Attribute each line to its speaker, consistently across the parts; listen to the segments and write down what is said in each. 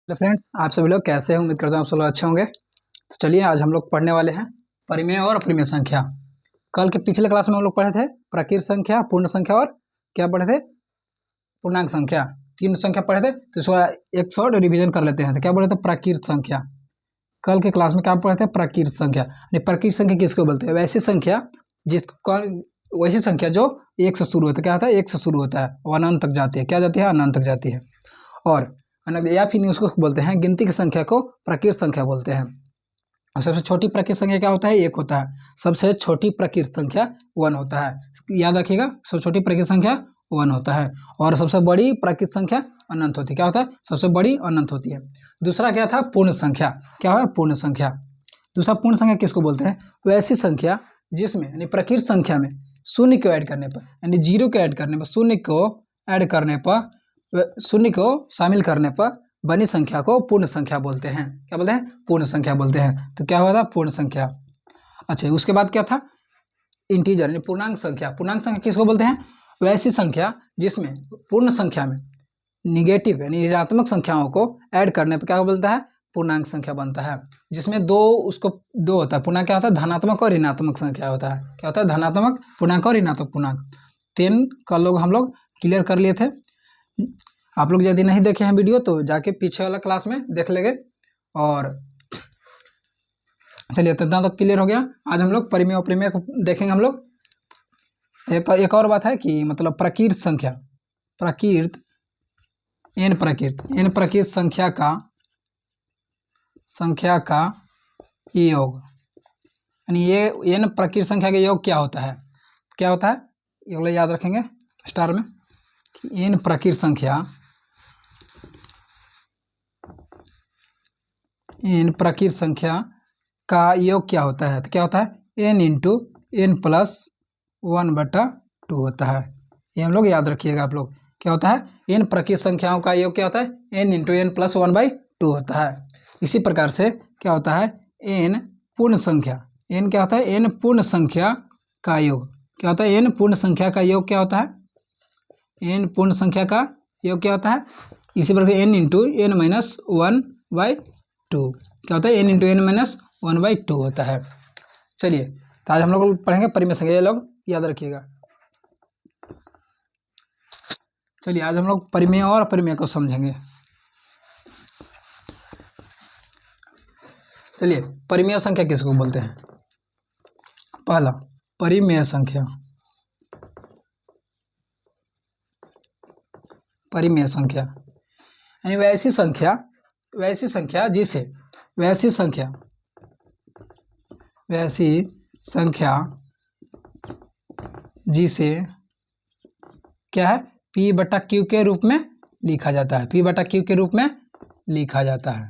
Speaker 1: Hello friends, आप सभी लोग कैसे हैं? उम्मीद करता हूँ आप सब लोग अच्छे होंगे। तो चलिए आज हम लोग पढ़ने वाले हैं परिमेय और अपरिमेय संख्या। कल के पिछले क्लास में हम लोग पढ़े थे प्राकृत संख्या, पूर्ण संख्या और क्या पढ़े थे? पूर्णांक संख्या। तीन संख्या पढ़े थे, तो इसको एक शॉर्ट रिविजन कर लेते हैं। तो क्या पढ़े थे? प्राकृत संख्या। कल के क्लास में क्या पढ़े थे? प्राकृत संख्या। प्राकृत संख्या किसको बोलते हैं? वैसी संख्या वैसी संख्या जो एक से शुरू होता है। क्या होता है? एक से शुरू होता है और अनंत तक जाती है। क्या जाती है? अनंत तक जाती है। और या फिर उसको बोलते हैं गिनती की संख्या को प्राकृत संख्या बोलते हैं। और सबसे छोटी प्राकृत संख्या क्या होता है? एक होता है। सबसे छोटी प्राकृत संख्या 1 होता है। याद रखिएगा, सबसे छोटी प्राकृत संख्या 1 होता है और सबसे बड़ी प्राकृत संख्या अनंत होती है। क्या होता है? सबसे बड़ी अनंत होती है। दूसरा क्या था? पूर्ण संख्या। क्या है? पूर्ण संख्या। दूसरा पूर्ण संख्या किसको बोलते हैं? वैसी संख्या जिसमें प्राकृत संख्या में शून्य को ऐड करने पर, यानी जीरो को ऐड करने पर, शून्य को ऐड करने पर, शून्य को शामिल करने पर बनी संख्या को पूर्ण संख्या बोलते हैं। क्या बोलते हैं? पूर्ण संख्या बोलते हैं। तो क्या हुआ था? पूर्ण संख्या। अच्छा, उसके बाद क्या था? इंटीजर यानी पूर्णांक संख्या। पूर्णांक संख्या किसको बोलते हैं? वैसी संख्या जिसमें पूर्ण संख्या में निगेटिव यानी ऋणात्मक संख्याओं को ऐड करने पर क्या बोलता है? पूर्णांक संख्या बनता है। जिसमें दो होता है। पूर्णांक क्या होता है? धनात्मक और ऋणात्मक संख्या होता है। क्या होता है? धनात्मक पूर्णांक और ऋणात्मक पूर्णांक। 3 कल लोग हम लोग क्लियर कर लिए थे। आप लोग यदि नहीं देखे हैं वीडियो तो जाके पीछे वाला क्लास में देख लेंगे। और चलिए इतना तो क्लियर हो गया। आज हम लोग परिमेय अपरिमेय को देखेंगे हम लोग। एक और बात है कि मतलब प्राकृत संख्या, प्राकृत एन प्राकृत संख्या का योग, यानी ये एन प्राकृत संख्या का योग क्या होता है? क्या होता है? ये वाला याद रखेंगे स्टार में कि एन प्राकृत संख्या का योग क्या होता है? तो क्या होता है? n इंटू एन प्लस 1/2 होता है। ये हम लोग याद रखिएगा आप लोग। क्या होता है? n प्राकृत संख्याओं का योग क्या होता है? n इंटू एन प्लस 1/2 होता है। इसी प्रकार से क्या होता है? n पूर्ण संख्या, n क्या होता है? n पूर्ण संख्या का योग क्या होता है? n पूर्ण संख्या का योग क्या होता है? n पूर्ण संख्या का योग क्या होता है? इसी प्रकार n इंटू एन माइनस 1/2 क्या होता है? n इंटू एन माइनस 1/2 होता है। चलिए तो आज हम लोग पढ़ेंगे परिमेय संख्या। ये लोग याद रखिएगा। चलिए आज हम लोग परिमेय और अपरिमेय को समझेंगे। चलिए परिमेय संख्या किसको बोलते हैं? पहला परिमेय संख्या, परिमेय संख्या यानी वैसी संख्या जिसे क्या है? P/Q के रूप में लिखा जाता है। P/Q के रूप में लिखा जाता है।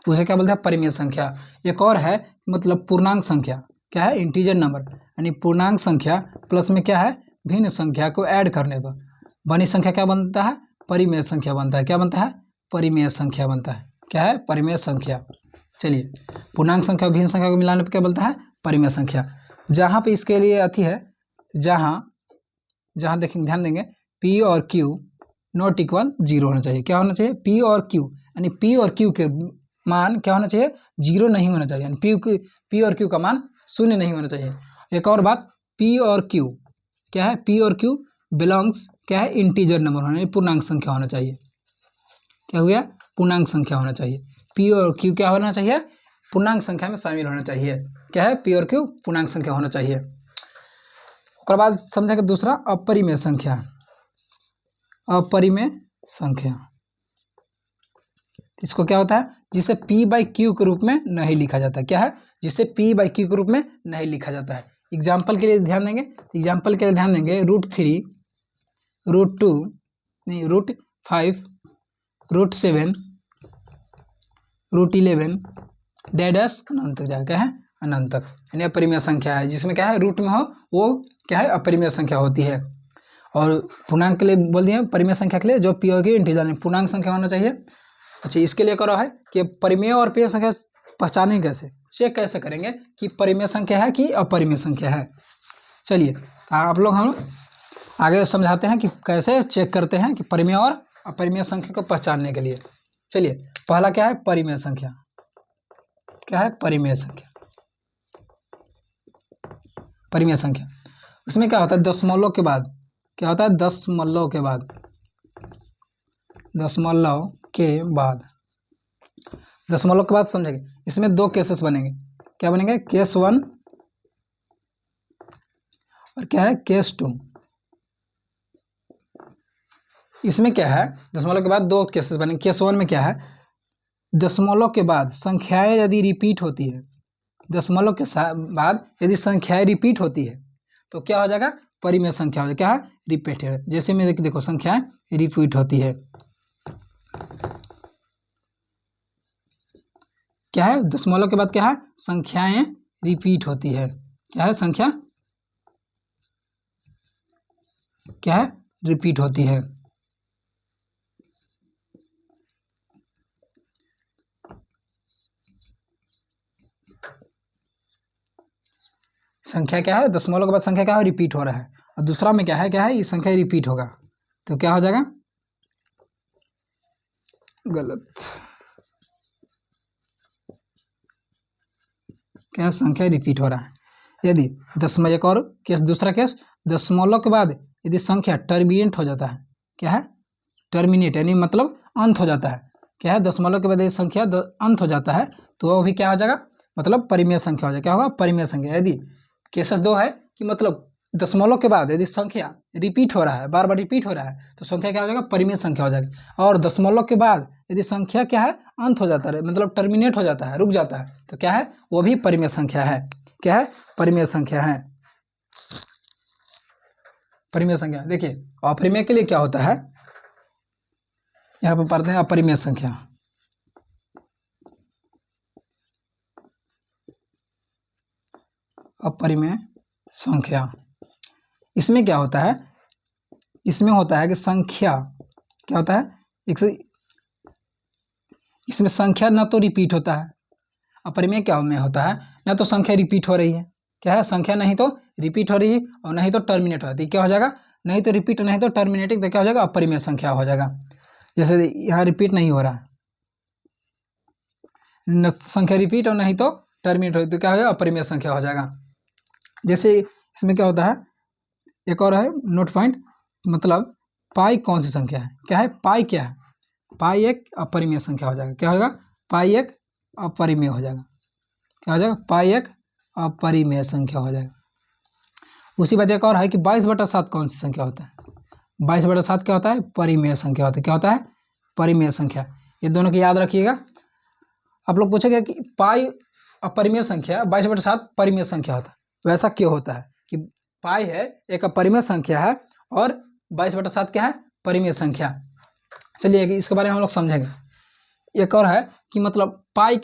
Speaker 1: उसे क्या बोलते हैं? परिमेय संख्या। एक और है मतलब पूर्णांक संख्या। क्या है? इंटीजर नंबर, यानी पूर्णांक संख्या प्लस में क्या है? भिन्न संख्या को ऐड करने पर बनी संख्या क्या बनता है? परिमेय संख्या बनता है। क्या बनता है? परिमेय संख्या बनता है। क्या है? परिमेय संख्या। चलिए पूर्णांक संख्या और भिन्न संख्या को मिलाने पर क्या बोलता है? परिमेय संख्या। जहाँ पे इसके लिए अति है, जहाँ देखेंगे, ध्यान देंगे, P और Q नॉट इक्वल 0 होना चाहिए। क्या होना चाहिए? P और Q यानी P और Q के मान क्या होना चाहिए? 0 नहीं होना चाहिए, यानी P और Q का मान 0 नहीं होना चाहिए। एक और बात, P और Q क्या है? P और Q बिलोंग्स क्या है? इंटीजर नंबर होना, पूर्णांक संख्या होना चाहिए। क्या हो गया? पूर्णांक संख्या होना चाहिए। P और Q क्या होना चाहिए? पूर्णांक संख्या में शामिल होना चाहिए। क्या है? P और Q पूर्णांक संख्या होना चाहिए। उसके बाद समझेंगे दूसरा अपरिमेय संख्या। अपरिमेय संख्या इसको क्या होता है? जिसे P/Q के रूप में नहीं लिखा जाता। क्या है? जिसे P/Q के रूप में नहीं लिखा जाता है। एग्जाम्पल के लिए ध्यान देंगे, √3, √2 नहीं, √5, √7, √11 डैडस अनंत तक जाएगा। क्या है? अनंत तक, यानी अपरिमेय संख्या है। जिसमें क्या है? रूट में हो वो क्या है? अपरिमेय संख्या होती है। और पूर्णांक के लिए बोल दिए, परिमेय संख्या के लिए जो P होगी इंटीजर में पूर्णांक संख्या होना चाहिए। अच्छा, इसके लिए करो है कि परिमेय और अपरिमेय संख्या पहचानें कैसे, चेक कैसे करेंगे कि परिमेय संख्या है कि अपरिमेय संख्या है। चलिए आप लोग हम आगे समझाते हैं कि कैसे चेक करते हैं कि परिमेय और अपरिमेय संख्या को पहचानने के लिए। चलिए, पहला क्या है? परिमेय संख्या। क्या है? परिमेय संख्या। परिमेय संख्या उसमें क्या होता है? दशमलव के बाद क्या होता है? दशमलव के बाद, दशमलव के बाद, दशमलव के बाद समझेंगे। इसमें दो केसेस बनेंगे। क्या बनेंगे? केस 1 और क्या है? केस 2। इसमें क्या है? दशमलव के बाद दो केसेस बनेंगे। केस 1 में क्या है? दशमलव के बाद संख्याएं यदि रिपीट होती है, दशमलव के बाद यदि संख्याएं रिपीट होती है तो क्या हो जाएगा? परिमेय संख्या हो जाएगा। क्या है? रिपीटेड। जैसे में देखो संख्याएं रिपीट होती है। क्या है? दशमलव के बाद क्या है? संख्याएं रिपीट होती है। क्या है? संख्या क्या है? रिपीट होती है। संख्या क्या है? दशमलव के बाद संख्या क्या है? रिपीट हो रहा है। और दूसरा में क्या है? क्या है? ये संख्या रिपीट होगा तो क्या हो जाएगा? गलत। क्या? संख्या रिपीट हो रहा है। यदि दशमलव, एक और केस, दूसरा केस, दशमलव के बाद यदि संख्या टर्मिनेट हो जाता है। क्या है? टर्मिनेट यानी मतलब अंत हो जाता है। क्या है? दशमलव के बाद यदि संख्या अंत हो जाता है तो वह भी क्या हो जाएगा? मतलब परिमेय संख्या हो जाएगा। क्या होगा? परिमेय संख्या। यदि केसेस दो है कि मतलब दशमलव के बाद यदि संख्या रिपीट हो रहा है, बार बार रिपीट हो रहा है तो संख्या क्या हो जाएगा? परिमेय संख्या हो जाएगी। और दशमलव के बाद यदि संख्या क्या है? अंत हो जाता है, मतलब टर्मिनेट हो जाता है, रुक जाता है, तो क्या है? वो भी परिमेय संख्या है। क्या है? परिमेय संख्या है। परिमेय संख्या। देखिए, अपरिमेय के लिए क्या होता है? यहाँ पर पढ़ते हैं अपरिमेय संख्या। अपरिमेय संख्या इसमें क्या होता है? इसमें होता है कि संख्या क्या होता है? इसमें संख्या ना तो रिपीट होता है। अपरिमेय क्या में होता है? ना तो संख्या रिपीट हो रही है। क्या है? संख्या नहीं तो रिपीट हो रही है और नहीं तो टर्मिनेट हो रही है। क्या हो जाएगा? नहीं तो रिपीट, नहीं तो टर्मिनेटिंग, तो क्या हो जाएगा? अपरिमेय संख्या हो जाएगा। जैसे यहाँ रिपीट नहीं हो रहा है, संख्या रिपीट और नहीं तो टर्मिनेट हो रही, तो क्या हो जाएगा? अपरिमेय संख्या हो जाएगा। जैसे इसमें क्या होता है? एक और है नोट पॉइंट, मतलब पाई कौन सी संख्या है? क्या है? पाई क्या है? पाई एक अपरिमेय संख्या हो जाएगा। क्या होगा? पाई एक अपरिमेय हो जाएगा। क्या हो जाएगा? पाई एक अपरिमेय संख्या हो जाएगा। उसी बात एक और है कि 22/7 कौन सी संख्या होता है? 22/7 क्या होता है? परिमेय संख्या होता है। क्या होता है? परिमेय संख्या। ये दोनों की याद रखिएगा। आप लोग पूछेंगे कि पाई अपरिमेय संख्या, 22/7 परिमेय संख्या होता है, वैसा क्यों होता है? कि पाई है एक अपरिमेय संख्या है और 22/7 क्या है? परिमेय संख्या। चलिए इसके बारे में हम लोग समझेंगे। एक और है कि मतलब पाई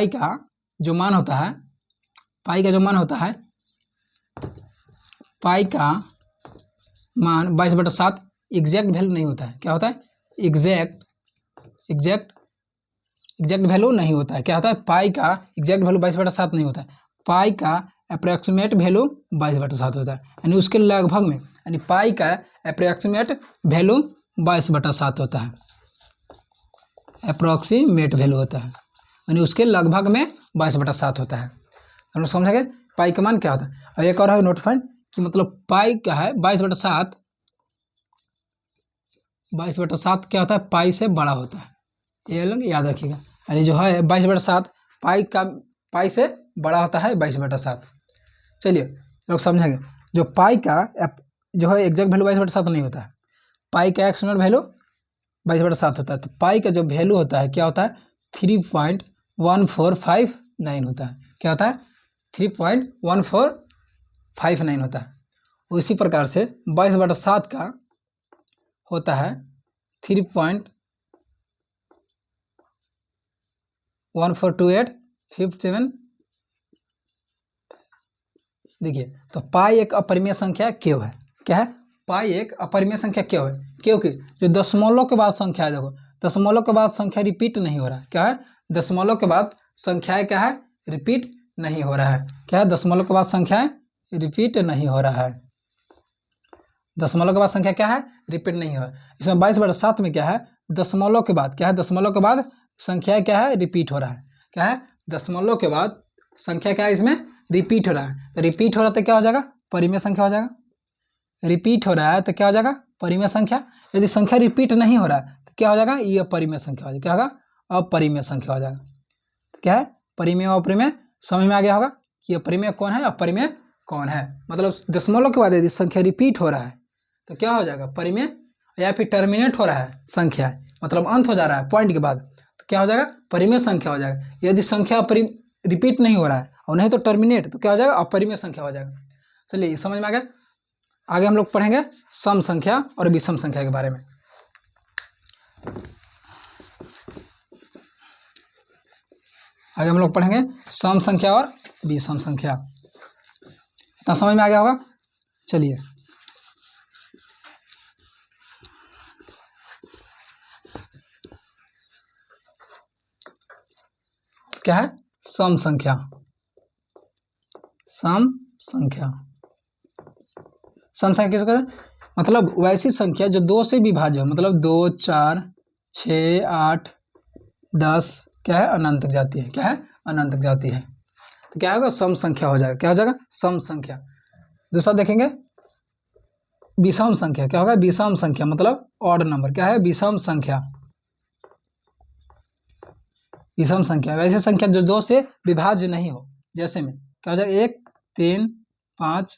Speaker 1: का जो मान होता है, पाई का जो मान होता है, पाई का मान 22/7 एग्जैक्ट वैल्यू नहीं होता है। क्या होता है? एग्जैक्ट वैल्यू नहीं होता है। क्या होता है? पाई का एग्जैक्ट वैल्यू 22/7 नहीं होता है। पाई का अप्रॉक्सीमेट वैल्यू 22/7 होता है, यानी उसके लगभग में, यानी पाई का अप्रॉक्सीमेट वैल्यू 22/7 होता है। अप्रॉक्सीमेट वैल्यू होता है यानी उसके लगभग में 22/7 होता है। हम लोग समझेंगे पाई का मान क्या होता है। और एक और है नोट पॉइंट कि मतलब पाई क्या है? 22/7 क्या होता है? पाई से बड़ा होता है। ये लोग याद रखिएगा। यानी जो है 22/7 पाई से बड़ा होता है 22/7। चलिए लोग समझेंगे। जो पाई का जो है एग्जैक्ट वैल्यू 22/7 नहीं होता है। पाई का एक्सटर्नल वैल्यू 22/7 होता है। तो पाई का जो वैल्यू होता है क्या होता है? 3.1459 होता है। क्या होता है? 3.1459 होता है। उसी प्रकार से 22/7 का होता है 3.142857। देखिए, तो पाई एक अपरिमेय संख्या क्यों है? क्या है? पाई एक अपरिमेय संख्या क्यों है? क्योंकि जो दशमलव के बाद संख्या है, देखो दशमलव के बाद संख्या रिपीट नहीं हो रहा है। क्या है? दशमलव के बाद संख्याएं क्या है? रिपीट नहीं हो रहा है। क्या है? दशमलव के बाद संख्याएं रिपीट नहीं हो रहा है। दशमलव के बाद संख्या क्या है, रिपीट नहीं हो। इसमें 22/7 में क्या है, दशमलव के बाद क्या है, दशमलव के बाद संख्या क्या है, रिपीट हो रहा है। क्या है, दशमलव के बाद संख्या क्या है, इसमें रिपीट हो रहा है। तो रिपीट हो रहा है तो क्या हो जाएगा, परिमेय संख्या हो जाएगा। रिपीट हो रहा है तो क्या हो जाएगा, परिमेय संख्या। यदि संख्या रिपीट नहीं हो रहा है तो क्या हो जाएगा, ये अपरिमेय संख्या हो जाएगा। क्या होगा, अपरिमेय संख्या हो जाएगा। तो क्या है, परिमेय और अपरिमेय समझ में आ गया होगा कि अपरिमेय कौन है, अपरिमेय कौन है। मतलब दशमलव के बाद यदि संख्या रिपीट हो रहा है तो क्या हो जाएगा, परिमेय, या फिर टर्मिनेट हो रहा है संख्या, मतलब अंत हो जा रहा है पॉइंट के बाद, तो क्या हो जाएगा, परिमेय संख्या हो जाएगा। यदि संख्या रिपीट नहीं हो रहा है और नहीं तो टर्मिनेट, तो क्या हो जाएगा, अपरिमेय संख्या हो जाएगा। चलिए ये समझ में आ गया। आगे हम लोग पढ़ेंगे सम संख्या और विषम संख्या के बारे में। आगे हम लोग पढ़ेंगे सम संख्या और विषम संख्या। इतना समझ में आ गया होगा। चलिए क्या है, सम संख्या। सम संख्या, सम संख्या किसको कहते हैं, मतलब वैसी संख्या जो 2 से विभाज्य हो, मतलब 2, 4, 6, 8, 10 क्या है, अनंत तक जाती है। क्या है, अनंत तक जाती है। तो क्या होगा, सम संख्या हो जाएगा। क्या हो जाएगा, सम संख्या। दूसरा देखेंगे विषम संख्या। क्या होगा, विषम संख्या मतलब ऑड नंबर। क्या है, विषम संख्या। विषम संख्या वैसी संख्या जो 2 से विभाज्य नहीं हो। जैसे में क्या हो जाएगा, 1, 3, 5,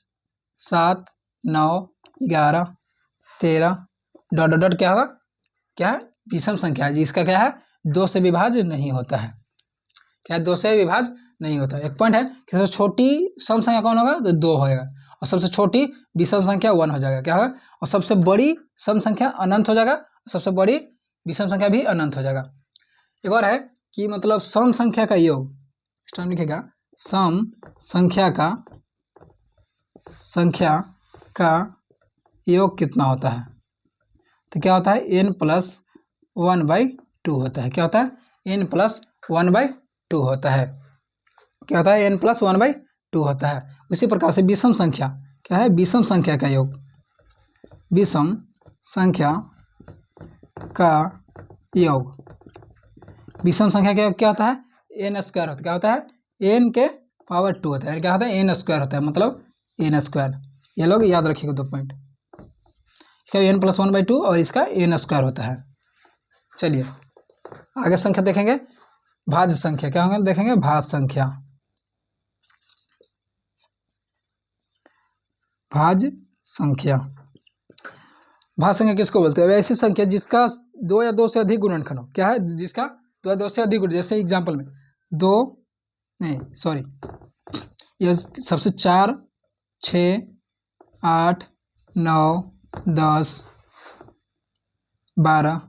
Speaker 1: 7, 9, 11, 13 डॉट डॉट डॉट। क्या होगा, क्या है, विषम संख्या है जिसका क्या है, 2 से विभाज्य नहीं होता है। क्या है, 2 से विभाज्य नहीं होता है। एक पॉइंट है कि सबसे छोटी सम संख्या कौन होगा, तो 2 होएगा, और सबसे छोटी विषम संख्या 1 हो जाएगा। क्या होगा, और सबसे बड़ी सम संख्या अनंत हो जाएगा, सबसे बड़ी विषम संख्या भी अनंत हो जाएगा। एक और है कि मतलब सम संख्या का योग, इस टाइम लिखेगा, सम संख्या का योग कितना होता है। तो क्या होता है, n+1/2 होता है। क्या होता है, n+1/2 होता है। क्या होता है, n+1/2 होता है। उसी प्रकार से विषम संख्या क्या है, विषम संख्या का योग, विषम संख्या का योग, विषम संख्या का योग क्या होता है, n² होता है। क्या होता है, n के पावर 2 होता है। क्या होता है, n² होता है, मतलब n²। ये लोग याद रखिएगा 2 पॉइंट। इसका n+1/2 और इसका n² होता है। चलिए आगे संख्या देखेंगे, भाज्य संख्या। क्या होंगे, देखेंगे भाज्य संख्या। भाज्य संख्या, भाज्य संख्या किसको बोलते हैं, ऐसी संख्या जिसका 2 या 2 से अधिक गुणनखंड हो। क्या है, जिसका 2 या 2 से अधिक गुण, जैसे एग्जाम्पल में 2 नहीं सॉरी, ये सबसे 4, 6, 8, 9, 10, 12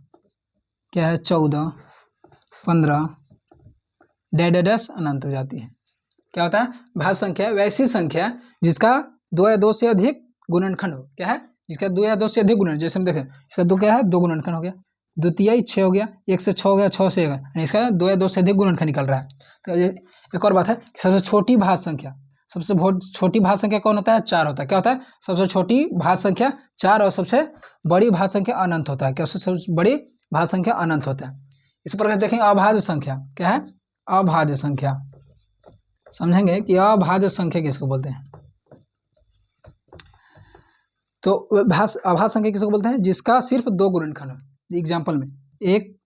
Speaker 1: क्या है, 14, 15 डैश अनंत हो जाती है। क्या होता है, भाज्य संख्या वैसी संख्या जिसका 2 या 2 से अधिक गुणनखंड हो। क्या है, जिसका 2 या 2 से अधिक गुणन, जैसे हम देखें इसका 2 क्या है, 2 गुणनखंड हो गया, द्वितीय 6 हो गया, 1 से 6 हो गया, 6 से 1, यानी इसका 2 या 2 से अधिक गुणनखंड निकल रहा है। तो एक और बात है, सबसे छोटी भाज्य संख्या, सबसे छोटी भाज्य संख्या कौन होता है, 4 होता है। क्या होता है, सबसे छोटी भाज्य संख्या 4 और सबसे बड़ी भाज्य संख्या अनंत होता है। क्या, सबसे बड़ी भाज्य संख्या अनंत होता है। इस प्रकार देखेंगे अभाज्य संख्या। क्या है, अभाज्य संख्या। समझेंगे कि अभाज्य संख्या किसको बोलते हैं। तो अभाज्य संख्या किसको बोलते हैं, जिसका सिर्फ 2 गुणनखंड हो। एग्जाम्पल में एक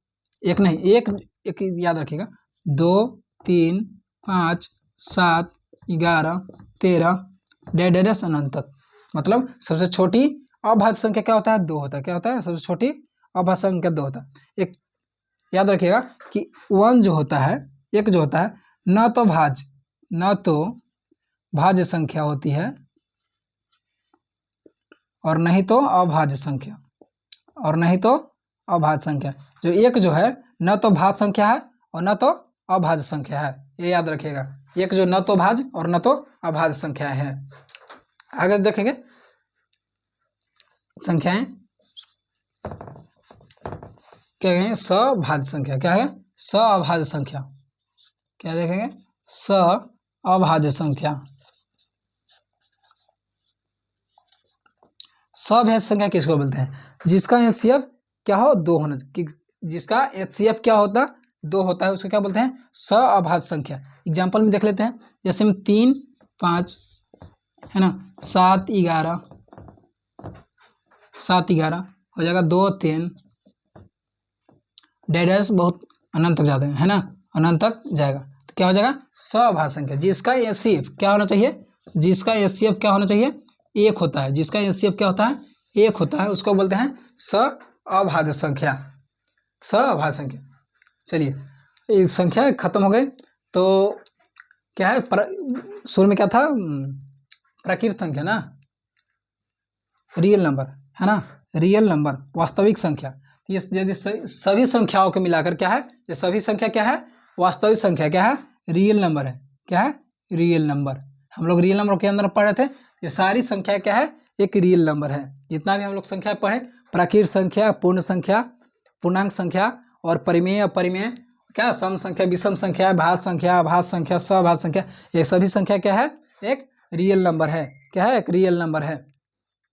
Speaker 1: याद रखिएगा, 2, 3, 5, 7, 11, 13 डैश अनंत तक। मतलब सबसे छोटी अभाज्य संख्या क्या होता है, 2 होता है। क्या होता है, सबसे छोटी अभाज्य संख्या 2 होता है। एक याद रखिएगा कि 1 जो होता है, एक जो होता है, न तो भाज्य संख्या होती है और नहीं तो अभाज्य संख्या, और नहीं तो अभाज्य संख्या। जो एक जो है न तो भाज्य संख्या है और न तो अभाज्य संख्या है, ये याद रखिएगा। एक जो न तो भाज्य और न तो अभाज्य संख्या है। आगे देखेंगे संख्याएं, क्या कहेंगे, सभाज्य संख्या। क्या है, सअभाज्य संख्या। क्या देखेंगे, सअभाज्य संख्या। सभाज्य संख्या किसको बोलते हैं? जिसका एचसीएफ क्या हो, 2 होना चाहिए। जिसका एचसीएफ क्या होता, 2 होता है, उसको क्या बोलते हैं? सअभाज्य संख्या। एग्जाम्पल में देख लेते हैं, जैसे में 3 5 है ना, 7 11 हो जाएगा, 2 3 डैश बहुत अनंत तक जाते हैं, है ना, अनंत तक जाएगा, तो क्या हो जाएगा? सअभाज्य संख्या। जिसका एचसीएफ क्या होना चाहिए? जिसका एचसीएफ क्या होना चाहिए? 1 होता है। जिसका एचसीएफ क्या होता है? 1 होता है, उसको बोलते हैं सअभाज्य संख्या। सअभाज्य संख्या। चलिए, ये संख्या खत्म हो गई, तो क्या है? शुरू में क्या था? प्राकृत संख्या ना, रियल नंबर, है ना, रियल नंबर, वास्तविक संख्या। ये यदि सभी संख्याओं को मिलाकर क्या है? ये सभी संख्या क्या है? वास्तविक संख्या। क्या है? रियल नंबर है। क्या है? Real number. हम लोग रियल नंबर के अंदर पढ़ रहे थे, ये सारी संख्या क्या है? एक रियल नंबर है। जितना भी हम लोग संख्या पढ़े, प्राकृत संख्या, पूर्ण संख्या, पूर्णांक संख्या और परिमेय, अपरिमेय, क्या सम संख्या, विषम संख्या, भाज्य संख्या, अभाज्य संख्या, सभाज्य संख्या, ये सभी संख्या क्या है? एक रियल नंबर है। क्या है? एक रियल नंबर है।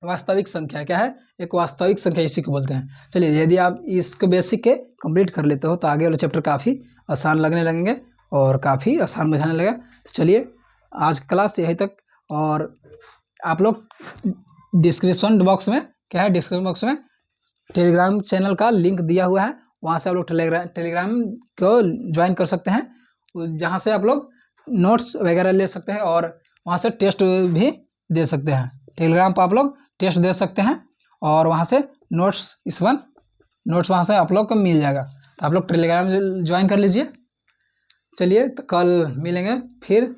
Speaker 1: वास्तविक संख्या क्या है? एक वास्तविक संख्या, इसी को बोलते हैं। चलिए, यदि आप इसको बेसिक के कंप्लीट कर लेते हो तो आगे वाले चैप्टर काफ़ी आसान लगने लगेंगे और काफ़ी आसान बुझाने लगेगा। तो चलिए, आज क्लास यहीं तक। और आप लोग डिस्क्रिप्शन बॉक्स में क्या है? डिस्क्रिप्शन बॉक्स में टेलीग्राम चैनल का लिंक दिया हुआ है, वहाँ से आप लोग टेलीग्राम को ज्वाइन कर सकते हैं, जहाँ से आप लोग नोट्स वगैरह ले सकते हैं और वहाँ से टेस्ट भी दे सकते हैं। टेलीग्राम पर आप लोग टेस्ट दे सकते हैं और वहाँ से नोट्स वहाँ से आप लोग को मिल जाएगा, तो आप लोग टेलीग्राम ज्वाइन कर लीजिए। चलिए, तो कल मिलेंगे फिर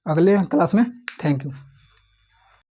Speaker 1: अगले क्लास में। Thank you.